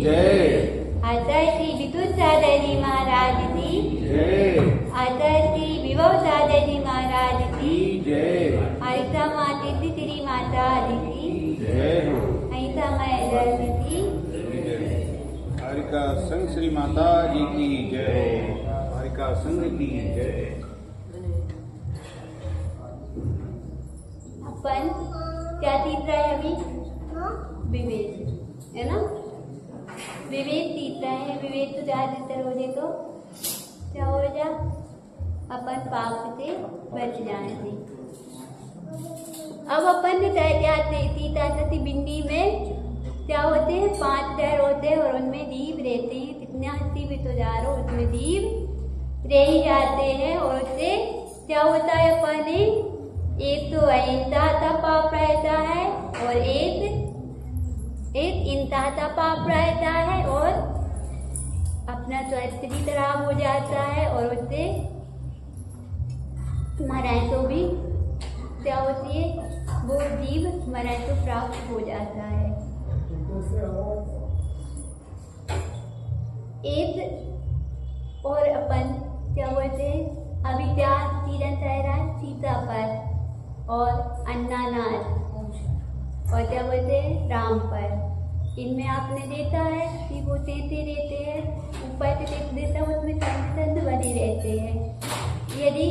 जय। आचार्य श्री विद्युत सागर जी महाराज की जय। आचार्य श्री विभव सागर जी महाराज की जय। हरिता माता श्री माता की जय हो। अहिंसा माता की हरिका संघ श्री माता जी की जय। हरिका संघ की जय। अपन क्या सीख रहे हैं अभी? विवेक है ना। विवेक सीख रहे हैं। विवेक तो ज्यादातर हो जाए तो क्या हो जा अपन पाप से बच जाएंगे। अब अपन ने सीता सती बिंदी में क्या होते हैं? 5 डर होते हैं और उनमें दीप रहते हैं। कितने हंसी भी तो जा रहे हो, उसमें दीप रह ही जाते हैं। और उससे क्या होता है? अपन ने एक तो अहिंसा का पाप रहता है और एक इंता का पाप रहता है और अपना स्वास्थ्य भी खराब हो जाता है और उससे मरण तो भी क्या होती है? वो जीव मरण तो प्राप्त हो जाता है। एक और अपन क्या बोलते हैं? अभी क्या किरण रहा सीता पर और अन्नानाथ और क्या बोलते हैं? राम पर। इनमें आपने देखा है कि वो देते रहते हैं, ऊपर से देख देता है, उसमें चंद बने रहते हैं। यदि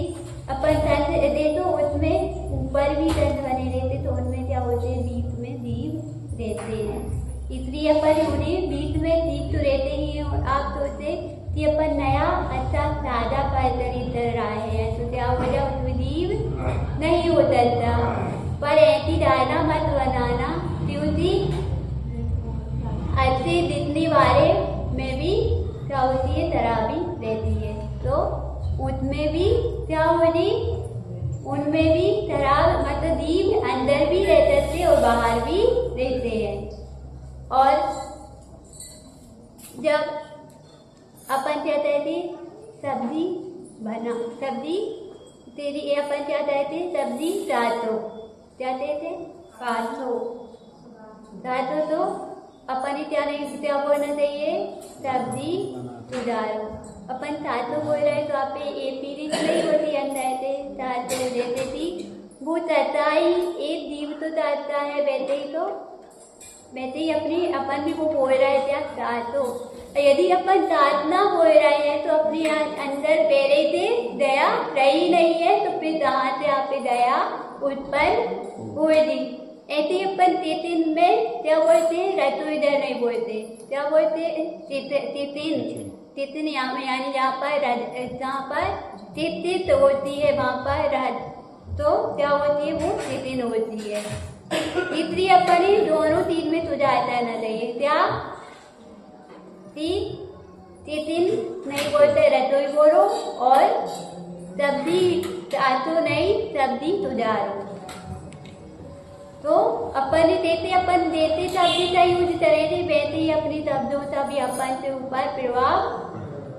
अपन चंद दे तो उसमें ऊपर भी चंद बने रहते तो उनमें क्या होते हैं? बीच में दीप रहते हैं। इसलिए अपन उन्हें बीच में दीप तो रहते ही हैं। और आप सोचते कि अपन नया अच्छा सादा कर रहा है तो क्या हो जाए? उसमें दीप नहीं हो सकता। पर ऐसी डालना मत बनाना क्योंकि अच्छे दिखने वाले में भी क्या होती है? खराबी रहती है। तो उसमें भी क्या होगी? उनमें भी खराब मतलब दीप अंदर भी रह सकते और बाहर भी रहते हैं। और जब अपन क्या कहते? सब्जी बना सब्जी तेरी अपन क्या कहते? सब्जी काटो क्या कहते? काटो तो अपन क्या नहीं क्या बोलना चाहिए? सब्जी सुधारो। अपन सातों बोल रहे तो आप ये पीढ़ी नहीं होती अंदर से सातों जैसे थी वो चाहता ही एक जीव तो चाहता है वैसे ही अपनी अपन भी वो बोल रहे थे सातों। यदि अपन साथ ना बोल रहे हैं तो अपने अंदर पहले से दया रही नहीं है तो फिर कहाँ से आप दया उत्पन्न होगी? ऐसे अपन तितिन में क्या बोलते हैं? रतु इधर नहीं बोलते, क्या बोलते? तितिन यानी जहाँ पर तित होती है वहाँ पर तो क्या होती है? वो तितिन होती है। इसलिए अपन दोनों चीज में सुझाव देना चाहिए। क्या तितिन नहीं बोलते, रतोई बोलो और सब्जी चाटो नहीं सब्जी सुधारो। तो अपन देते सब्जी का यूज करे थे वैसे ही अपनी शब्दों का भी अपन से ऊपर प्रभाव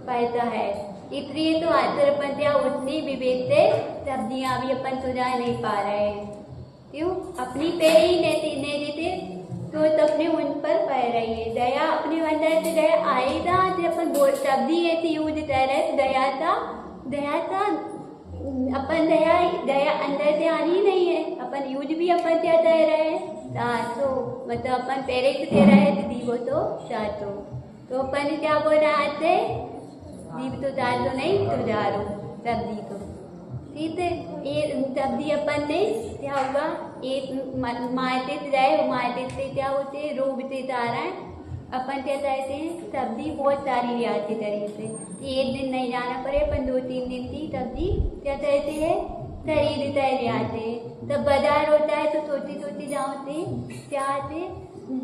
पड़ता है। इसलिए तो आजकल अपन क्या उतनी विवेक से सब्जियां भी अपन सुझा नहीं पा रहे हैं। क्यों? अपनी पैर ही नहीं देते तो अपने उन पर पड़ रही है। दया अपने अंदर से दया आएगा जब अपन सब्जी ऐसी यूज कर रहे तो दया था अपन दया अंदर से आनी नहीं है। अपन यूज भी अपन क्या कह रहे हैं? तो मतलब अपन पहले से दे रहे हैं दीदी वो तो चाटो। तो अपन क्या बोल रहा है? दीप तो चाटो नहीं सुधारो सब्जी तो ठीक है। ये सब्जी अपन ने क्या हुआ? एक मारते से क्या होते हैं? रोग से तारा है। अपन क्या कहते हैं? सब्जी बहुत सारी ले आती तरीके से। एक दिन नहीं जाना पड़े अपन 2-3 दिन की सब्जी क्या कहते हैं? खरीद कर ले आते हैं। तब बाजार होता है तो छोटी जाते क्या आते?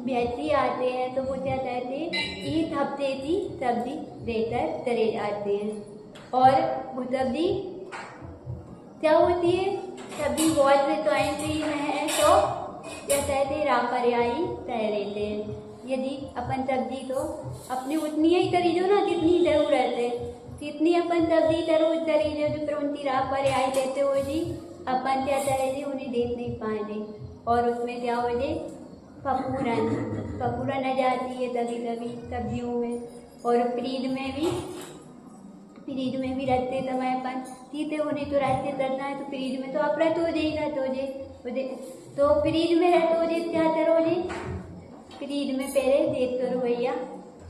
व्यक्ति आते हैं तो वो क्या कहते हैं? एक हफ्ते की सब्जी देकर चले जाते हैं। और वो सब्जी क्या होती है? सब्जी बहुत रिक्वायरमेंट है तो क्या कहते हैं? रापर्यायी तय लेते हैं। यदि अपन सब्जी तो अपनी उतनी ही खरीदो ना जितनी जरूरत है, जितनी अपन सब्जी जरूर खरीदो जो फिर उनकी रापर्यायी देते हो जी अपन क्या करेंगे? उन्हें देख नहीं पाएंगे और उसमें क्या हो जाए? फफूरन आ जाती है कभी कभी सब्जियों में। और फ्रिज में भी रखते समय अपन सीते होने तो रखते करना है, तो फ्रिज में तो आप तो फ्रिज में रहते क्या करो जी, फ्रिज में पहले देख करो भैया,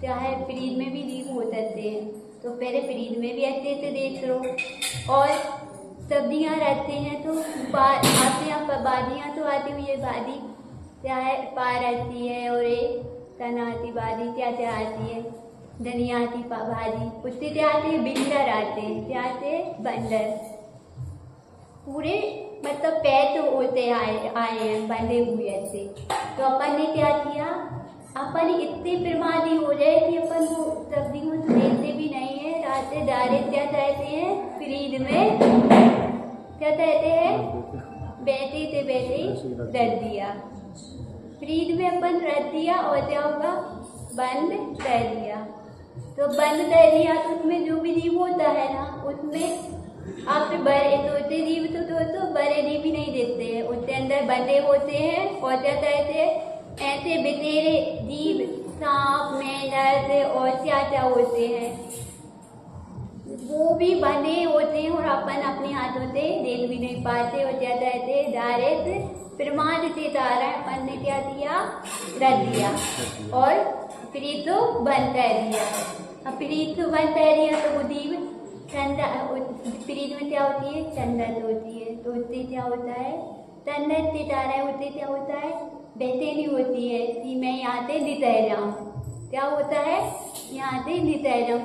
चाहे फ्रिज में भी लीक हो सकते हैं, तो पहले फ्रिज में भी अच्छे से देख लो। और सब्जियां रहते हैं तो आते हैं बादियाँ तो आती हुई है, बादी चाहे पार आती है, और एक तनाती बादी क्या क्या आती है, धनिया आती भाजी, उससे क्या आते हैं बिंदर आते हैं, क्या आते हैं बंदर, पूरे मतलब पैर तो होते आए हैं बंधे हुए ऐसे। तो अपन ने क्या किया, अपन इतने प्रमादी हो जाए कि अपन वो सब्जियों तो देते भी नहीं है, रात डायरेक्ट क्या कहते हैं फ्रिज में क्या कहते हैं बैठे रख दिया, फ्रिज में अपन रख दिया, और क्या होगा बंद कर दिया। तो बंद कर दिया तो उसमें जो भी जीव होता है ना, उसमें आप बड़े तोते जीव तो बड़े जीव भी नहीं देते हैं, उसके अंदर बंदे होते हैं, और क्या कहते हैं ऐसे बतेरे जीव, सांप मेंढक और क्या क्या होते हैं, वो भी बंधे होते हैं, और अपन अपने हाथों से देख भी नहीं पाते, और क्या कहते हैं डायरेक्ट प्रमाद से तारा अपन ने क्या दिया रख दिया, और फ्रिज तो बंद कर दिया। अब फ्रिज तो बंद कर दिया तो वो जीव ठंडा, फ्रिज में क्या होती है ठंडक होती है, तो उससे क्या होता है ठंडक से तारा, उससे क्या होता है बेचैनी होती है कि मैं यहाँ से निकल जाऊँ, क्या होता है यहाँ से निकल जाऊँ,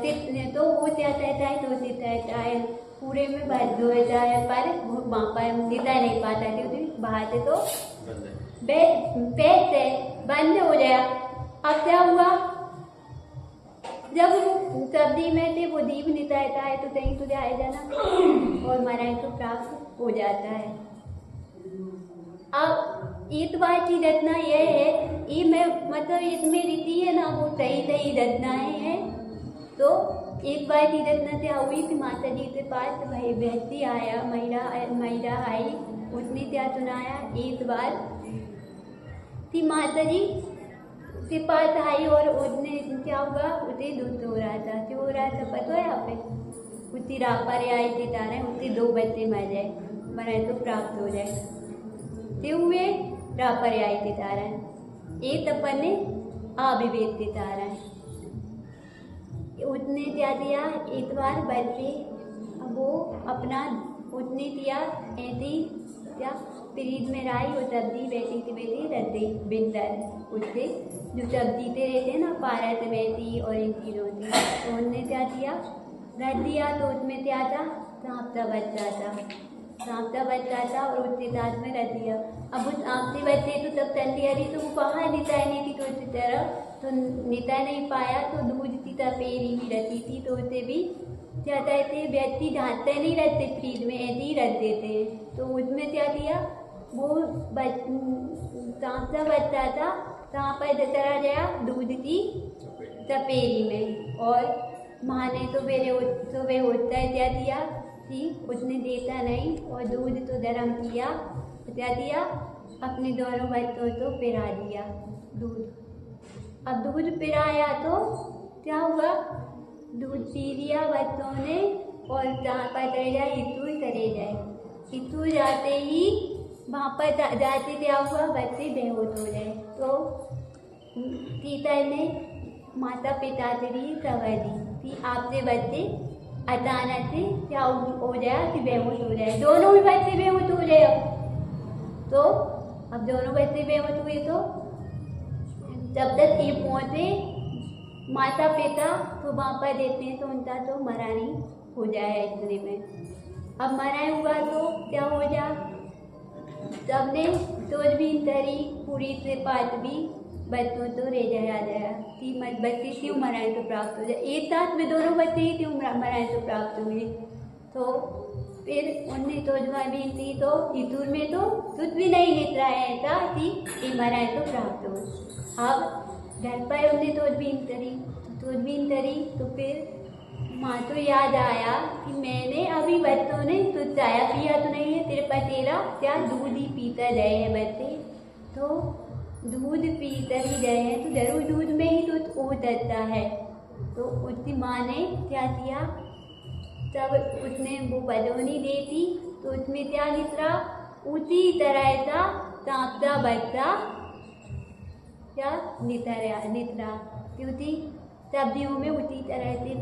तो वो क्या कहता है तो कहता है पूरे में बंद हो जाए, पर वहाँ पर निकल नहीं पाता क्योंकि बाहर से तो पेट से बंद हो गया। अब क्या हुआ, जब सब्जी में से वो जीव निकलता है तो कहीं तो जाएगा ना, और मराई तो प्राप्त हो जाता है। अब एक बार की रचना यह है, ये मैं मतलब इसमें रीति है ना वो सही रचनाएं हैं। तो एक बार की रचना क्या हुई कि माता जी के पास भाई व्यक्ति आया, महिला आई, उसने क्या सुनाया, एक बार कि माता जी के पास आई और उसने क्या हुआ, उसे दूध हो रहा था, क्यों हो रहा था पता है यहाँ पे, उसी राह पर आई जिता रहे, उससे 2 बच्चे मरे तो प्राप्त हो जाए, क्यों हुए राह पर आई जिता रहे, एक अपन ने अविवेक जिता रहे, उसने क्या दिया एक बार बच्चे, वो अपना उसने किया ऐसी क्या फ्रिज में लाई और सब्जी बेटी रख दी बिंदर, उससे जो सब्जी से रहते हैं ना पारत बेटी और इन चीज़ों की, तो उनने क्या किया रख दिया, तो उसमें क्या था सांप का बच्चा था और उसके साथ में रख दिया। अब उस सांप से बच्चे तो तब ठंडी हरी तो वो बाहर निकालने की कोशिश तरह तो निता नहीं पाया, तो दूध की तपेरी भी रखी थी, तो उसे भी क्या कहते हैं व्यक्ति ढांकते नहीं रहते फ्रिज में, ऐसे ही रख देते हैं। तो उसमें क्या किया, वो सांप का बच्चा था, कहाँ पर चला गया दूध की तपेरी में, और माँ ने तो सुबह होता है क्या दिया कि उसने देता नहीं, और दूध तो गर्म किया, क्या दिया अपने दोनों बच्चों को पिला दिया दूध। अब दूध पिलाया तो क्या हुआ, दूध पी लिया बच्चों ने, और जहाँ पर चले जाए इतू जाते ही वहाँ पर जाते क्या हुआ, बच्चे बेहोश हो गए। तो सीता ने माता पिता से भी खबर दी कि आपसे बच्चे अचानक से क्या हो जाए कि बेहोश हो जाए, दोनों ही बच्चे बेहोश हो गए। तो अब दोनों बच्चे बेहोश हुए, तो जब तक ये पहुँचे माता पिता तो वहाँ पर देते हैं, तो उनका तो मरा नहीं हो जाए इतने में। अब मरा हुआ तो क्या हो जा, सबने सोच भी तरी पूरी से पाठ भी बच्चों तो रे जाया कि बच्चे क्यों मराए तो प्राप्त हो जाए, एक साथ में दोनों बच्चे ही क्यों मराए तो प्राप्त हुए। तो फिर उनने तोजमा भी थी, तो इतूर में तो कुछ भी नहीं लिख रहा है ऐसा कि ये मराए तो प्राप्त हो। अब घर पर उनने तोजबीन तरी तो फिर माँ तो याद आया कि मैंने अभी बच्चों ने तो चाया पिया तो नहीं है, तेरे पतेरा क्या दूध ही पीता रहे हैं बच्चे। तो दूध पीते ही रहे हैं तो जरूर दूध में ही तो उतरता है। तो उसकी माँ ने क्या किया, तब उसने वो बलौनी देती तो उसमें क्या निकला, उसी तरह का तांपता बजता क्या नितरा क्योंकि सब्जियों में उसी तरह से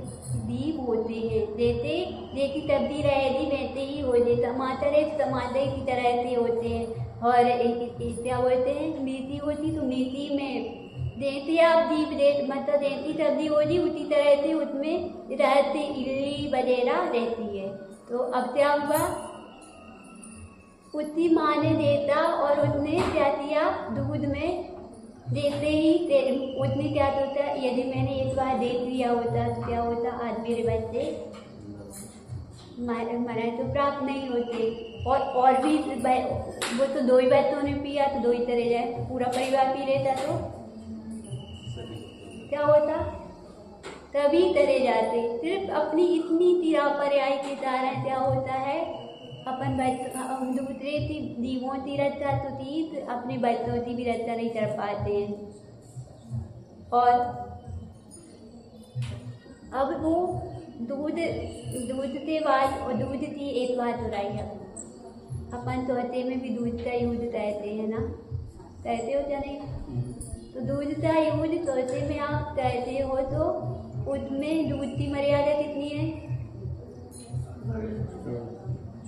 दीप होते हैं, जैसी सब्जी रहेगी वैसे ही हो जाए। टमाटर है टमाटर की तरह से होते हैं, और क्या बोलते हैं मिर्ची होती तो मिर्ची में जैसे आप दीप दे मतलब जैसी सब्जी होगी उसी तरह से उसमें रहते इडली वगैरह रहती है। तो अब क्या हुआ, उसकी माँ ने देता और उसने क्या किया, दूध में देते ही उसने क्या होता, यदि मैंने एक बार देख लिया होता तो क्या होता, आज मेरे बच्चे मराए तो प्राप्त नहीं होते। और भी वो तो 2 ही बच्चों ने पिया तो 2 ही तरह जाए, पूरा परिवार पी लेता तो क्या होता, तभी तरह जाते। सिर्फ अपनी इतनी लापरवाही के कारण क्या होता है, अपन दूसरे की दीवों की रक्षा तो थी, अपने बच्चों की भी रक्षा नहीं कर पाते हैं। और अब वो दूध के बाद और दूध की एक बात हो रही है, अपन तोते में भी दूध का यूज करते हैं ना, कहते हो क्या नहीं, तो दूध का यूज तोते में आप कहते हो तो उसमें दूध की मर्यादा कितनी है,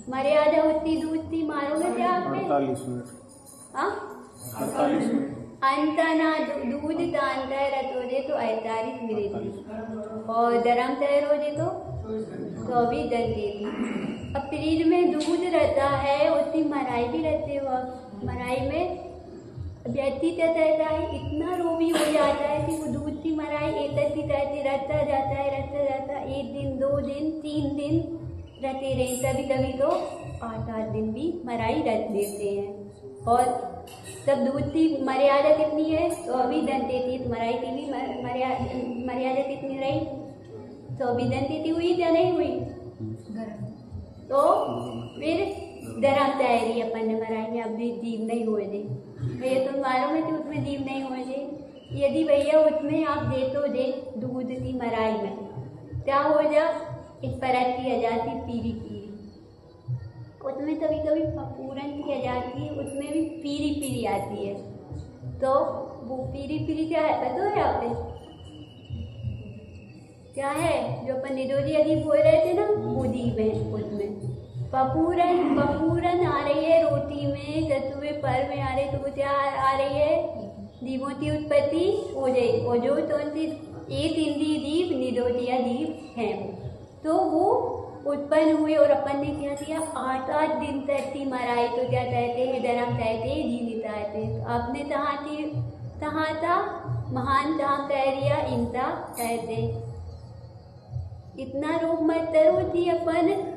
मर्यादा होती दूध की, मारोगे क्या आपने 48 मिनट, हाँ 48 मिनट, अंतना दूध तांता रतोजे तो 48 मिनट और गरम तैर हो जे तो 24 घंटे की। अब फ्रिज में दूध रहता है उसकी मलाई भी रहती है, मलाई में व्यक्ति क्या कहता है, इतना रोवी हो जाता है कि वो दूध की मलाई एक कहती रखता जाता है 1 दिन 2 दिन 3 दिन रहते रहे, कभी कभी तो 8 दिन भी मलाई रख देते हैं। और तब दूध की मर्यादा कितनी है, 24 घंटे की, तो मलाई की भी मर्यादा कितनी रही, 24 घंटे की हुई या नहीं हुई, तो फिर गरम तैयारी अपन ने बनाई, अब भी जीव नहीं हो जाए भैया, तुम मालूम है कि उसमें जीव नहीं हो जाए, यदि भैया उसमें आप दे तो दे दूध की मलाई में क्या हो जा, इस परत की आजादी पीली पीली, उसमें कभी कभी पूरन की आजादी उसमें भी पीली पीली आती है, तो वो पीली पीली क्या है पता है आप क्या है, जो अपन निरोधी अजीब बोल रहे थे ना, वो जीव है उसमें पपूरन आ रही है रोटी में, चतुवे पर में आ रही, तो वो क्या आ रही है, जीवों की उत्पत्ति हो जाए, और जो तो एक इंद्रिय जीव निरोधिया जीव है, तो वो उत्पन्न हुए। और अपन ने क्या किया, 8 दिन तक की मराई तो क्या कहते हैं, जन्म कहते हैं, जीवित कहते हैं। तो आपने तहाँ था महान जहाँ कह रिया इंता कहते, इतना रूप मत करो कि अपन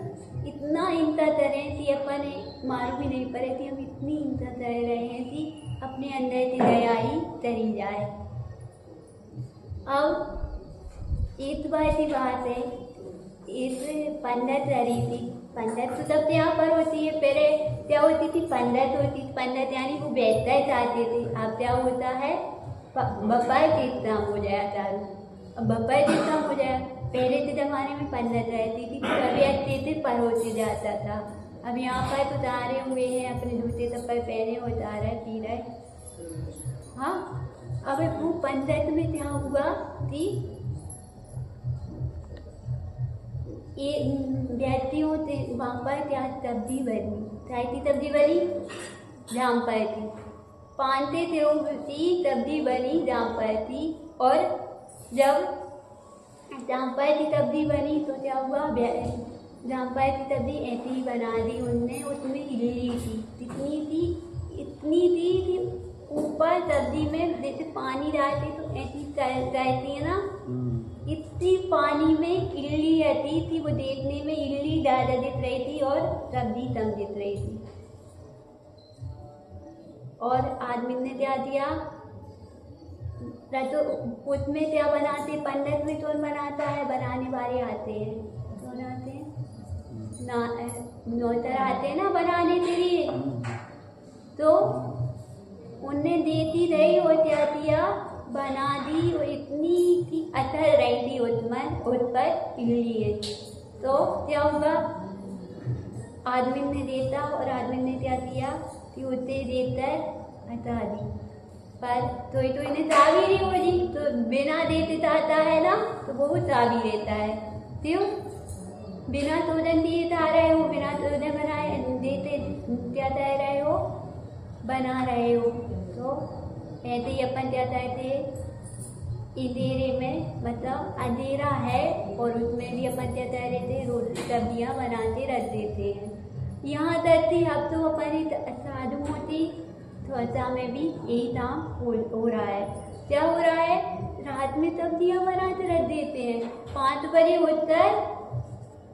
इतना इंता करें कि अपन मालूम भी नहीं पड़े कि हम इतनी इंता कर रहे हैं कि अपने अंदर की दया ही तरी जाए। अब एक बार की बात है, इस पंडित रही थी, पंडित तो तब यहाँ पर होती है, पहले क्या होती थी, पंडित होती थी, पंडित यानी वो बैठता चाहते थे, अब क्या होता है बपाई तीर्थाम हो जाया चालू, अब बपाई तीर्थाम हो जाए, पहले के ज़माने में पंडित रहती थी, कभी अच्छे से परोसे जाता था, अब यहाँ पर तो उतारे हुए हैं, अपने जूते चप्पल पहने उतार रहे पी रहे, हाँ। अब वो पंचायत में क्या हुआ कि ये व्यक्तियों से वहाँ पर क्या सब्जी बनी, चाय की सब्जी बनी, जाम पर थी, 5 दिनों की सब्जी बनी जाम पर थी, और जब जामपाई की सब्जी बनी तो क्या हुआ, जामपाई की सब्जी ऐसी ही बना दी उनने, उसमें इडली थी, इतनी थी कि ऊपर सब्जी में जैसे पानी डालते तो ऐसी रहती है ना, इतनी पानी में इडली रहती थी, वो देखने में इडली ज़्यादा दिख रही थी और सब्जी कम दिख रही थी। और आदमी ने क्या दिया, तो उसमें क्या बनाते, पंडित भी तो बनाता है, बनाने वाले आते हैं, कौन आते हैं, नौकर आते हैं ना बनाने के लिए, तो उनने देती रही और क्या दिया, बना दी और इतनी थी अतर रही थी उस पर इल्ली है। तो क्या होगा, आदमी ने देता और आदमी ने क्या किया कि उसे देकर हटा दी, पर तो इन्हें चाबी नहीं हो जी, तो बिना देते चाहता है ना, तो वो चाबी रहता है। क्यों, बिना तोजन दिए जा रहे हो, बिना तोजन बनाए देते क्या कह रहे हो, बना रहे हो। तो ऐसे ही अपन क्या कहते, अंधेरे में मतलब अंधेरा है और उसमें भी अपन क्या कह रहे थे, रोटी सब्जियाँ बनाते रख देते हैं। यहाँ तक थी, अब तो अपनी साधु होती तो ऐसा में भी यही काम हो रहा है। क्या हो रहा है, रात में सब्जियाँ बनाते रख देते हैं, 5 बजे होता है,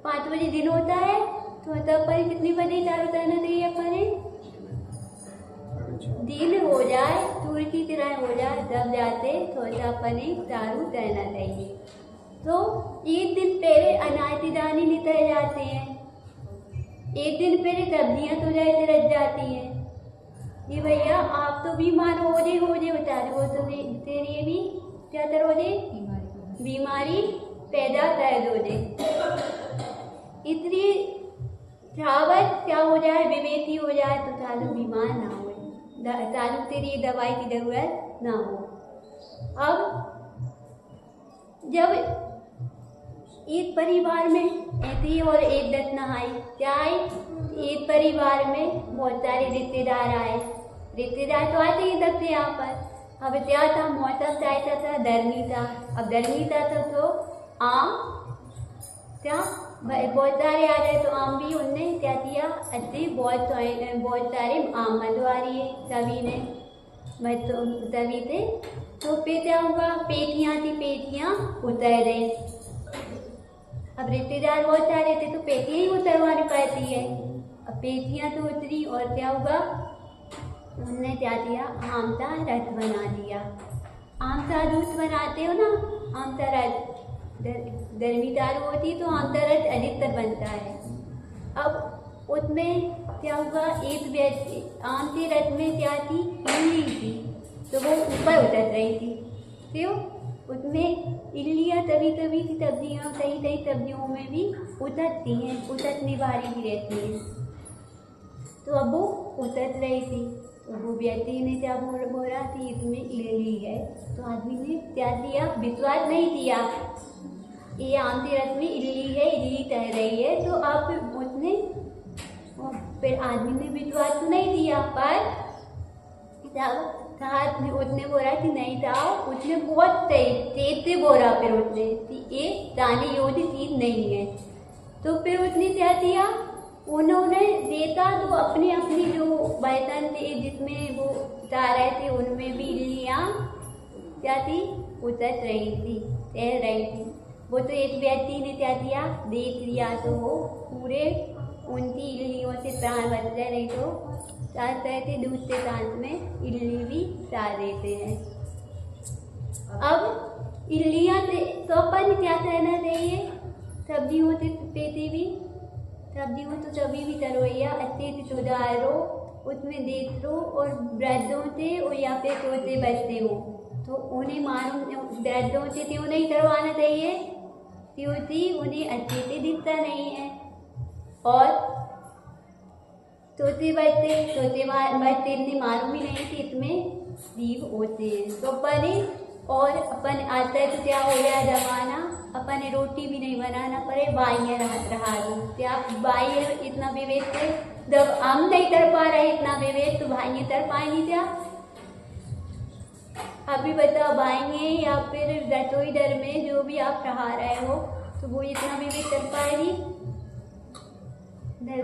5 बजे दिन होता है, तो तब पर कितनी बजे चालू करना चाहिए अपने, दिन हो जाए, सूर्य की तरह हो जाए, जब जाते थोड़ा अपने चालू करना चाहिए। तो एक दिन पहले अनाज दाने निकल जाते हैं, एक दिन पहले सब्जियाँ तो जैसे रख जाती हैं। ये भैया आप तो बीमार हो जे बता रहे हो, तो तेरे भी क्या करोगे, बीमारी पैदा कर दोगे। इतनी चावत क्या हो जाए, विवेकी हो जाए तो चालू बीमार ना हो, चालू तेरी दवाई की जरूरत ना हो। अब जब एक परिवार में ऐसी और एक दत्त नहाई, क्या आई, एक परिवार में बहुत सारे रिश्तेदार आए, रिश्तेदार तो आते ही दत्त यहाँ पर। अब क्या था, मौसम चाहता था गर्मी था, अब गर्मी था तो आम क्या बहुत सारे आ गए, तो आम भी उनने क्या किया, अच्छे बहुत सारे आम मंगवा लिए सभी ने, सभी थे। तो फिर क्या हुआ, पेटियाँ थी, पेटियाँ उतर गई। अब रिश्तेदार बहुत सारे थे तो पेटियाँ ही उतरवानी पड़ती है। अब पेटियाँ तो उतरी और क्या हुआ, उन्होंने क्या किया, आम का रस बना दिया। आम का जूस बनाते हो ना, आम का रस गर्मी दारू होती तो आम का रस अधिकतर बनता है। अब उसमें क्या हुआ, एक व्यक्ति आम के रस में क्या थी, इल्ली थी, तो वो ऊपर उतर रही थी। क्यों, उसमें इल्लियाँ तभी तभी की सब्जियाँ, कई कई सब्जियों में भी उतरती हैं, उतरने वाली भी रहती हैं। तो अब वो उतर रही थी, तो वो व्यक्ति ने क्या बोला थी, इसमें इल्ली है। तो आदमी ने क्या किया, विश्वास नहीं किया, ये आम के रस में इल्ली है, इल्ली तैर रही है। तो आप उसने फिर आदमी ने विश्वास तो नहीं दिया, पर उसने बोला कि नहीं जाओ, उसने बहुत तेज से बोला, फिर उसने ये जाने योग्य चीज नहीं है। तो फिर उसने क्या किया, उन्होंने देखा तो अपनी अपनी जो बर्तन थे जिसमें वो जा रहे थे, उनमें भी इल्लियाँ क्या थी, उतर रही थी, तैर रही थी। वो तो एक व्यक्ति ने क्या किया, देख लिया, तो वो पूरे उनकी इल्लियों से प्राण बच गए, नहीं तो साथ रहते दूसरे प्रांत में इल्ली भी डाल देते हैं। अब इल्लियाँ तो अपन क्या कहना चाहिए, सब्जियों से पेटी भी, सब्जियों तो कभी भी तरोइया अच्छे से सुधारो, उसमें देख लो, और वृद्धों से और या फिर छोटे बच्चे हो तो उन्हें मालूम, वृद्धों से क्यों नहीं करवाना चाहिए, क्योंकि उन्हें अच्छे से दिखता नहीं है। और छोटे बच्चे इतनी मालूम ही नहीं कि इसमें जीव होते हैं। तो और अपन आता है तो क्या हो गया जमाना, अपन रोटी भी नहीं बनाना पड़े, बाइयाँ रहा दो, क्या बाइयाँ इतना विवेक थे, जब हम नहीं कर पा रहे इतना विवेक, तो भाइयाँ कर पाएंगी क्या। अभी बताओ, भाइयाँ या फिर रसोई घर में जो भी आप रहा रहे हो, तो वो इतना विवेक कर पाएगी,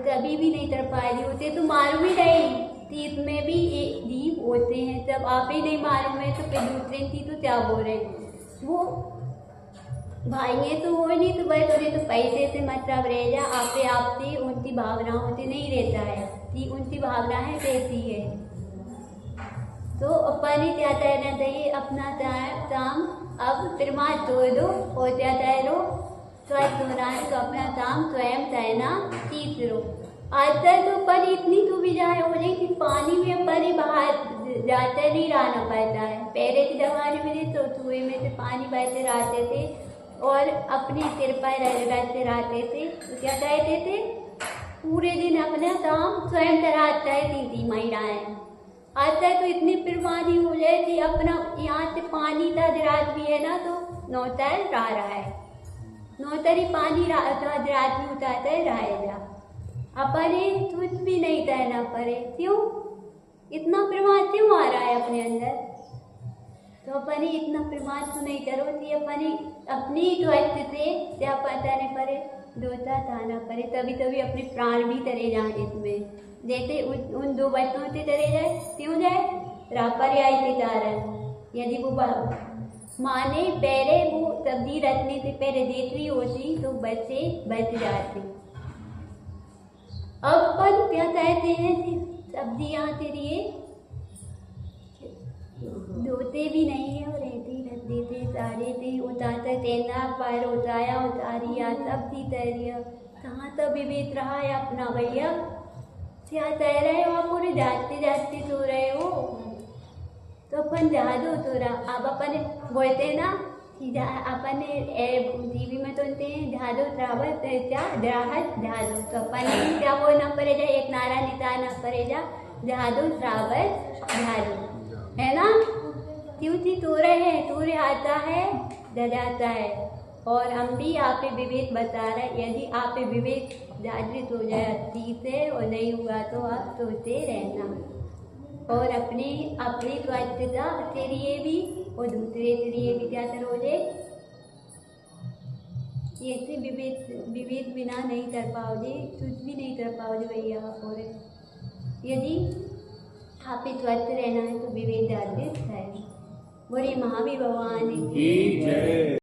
कभी भी नहीं कर पाएगी। होते तो मालूम ही नहीं कि इसमें भी एक जीव होते हैं, जब आप ही नहीं मालूम है तो फिर दूसरे की तो क्या बोल रहे हैं। वो भाइयाँ तो हो नहीं, तो भाई तुझे तो पैसे से मतलब रह जा, आप से उनकी भावनाओं से नहीं रहता है कि उनकी भावनाएं कैसी है। तो अपन ही क्या कहना चाहिए, अपना काम अब प्रमाद छोड़ दो और क्या कह लो, स्वस्थ होना है तो अपना काम स्वयं कहना सीख लो। आता तो अपन इतनी सुविधा हो गई कि पानी में अपन बाहर जाते नहीं रहना पड़ता है। पहले के जमाने में तो कुएं में से पानी बहते रहते थे और अपनी सिर पर रखते रहते थे, तो क्या कहते थे पूरे दिन अपना काम स्वयं कराते थी महिलाएं। आता तो इतनी बर्बादी हो जाए कि अपना यहाँ से पानी का दराज भी है ना तो नौतर रहा है, नौतरी पानी दराज भी उतारते रहेगा, अपने कुछ भी नहीं कहना पड़े। क्यों इतना प्रमाद क्यों आ रहा है अपने अंदर? तो अपने इतना प्रमाद तो नहीं करो कि अपनी त्वच से क्या पता नहीं पड़े, दोता ताना पड़े, तभी तभी अपने प्राण भी तरे जाए इसमें। जैसे उन दो बच्चों से तरे जाए, क्यों जाए? रापर्याय के कारण। यदि वो माने पहले वो सब्जी रखने से पहले देती होती तो बच्चे बच जाते। अब अपन क्या कहते हैं कि सब्जियाँ के लिए धोते भी नहीं है और ऐसे ही रख देते, सारे थे उतारते तेना पर उताया उतारिया सब्जी तैरिया। कहाँ तक विवेक रहा है अपना भैया? क्या तैर रहे हो आप? पूरे जाते जाते सो रहे हो तो अपन जादू तो रहा। अब अपन बोलते ना कि अपन टीवी में तो सुनते हैं जादू ट्रावल क्या राहत जादू, तो अपन क्या बोलना पड़ेगा? एक नारा निकालना पड़ेगा, जादू ट्रावल जादू, है ना? क्योंकि सूर्य है, सूर्य आता है डराता है, और हम भी आप पे विवेक बता रहे हैं। यदि आप पे विवेक जागृत हो जाए अच्छी से और नहीं हुआ तो आप सोचते रहना और अपनी स्वच्छता के लिए भी और दूसरे के लिए भी क्या करोगे? ऐसे विवेक बिना नहीं कर पाओगे, कुछ भी नहीं कर पाओगे भैया। और यदि आप पे स्वच्छ रहना है तो विवेक जागृत है। बोले महावीर भगवान की जय।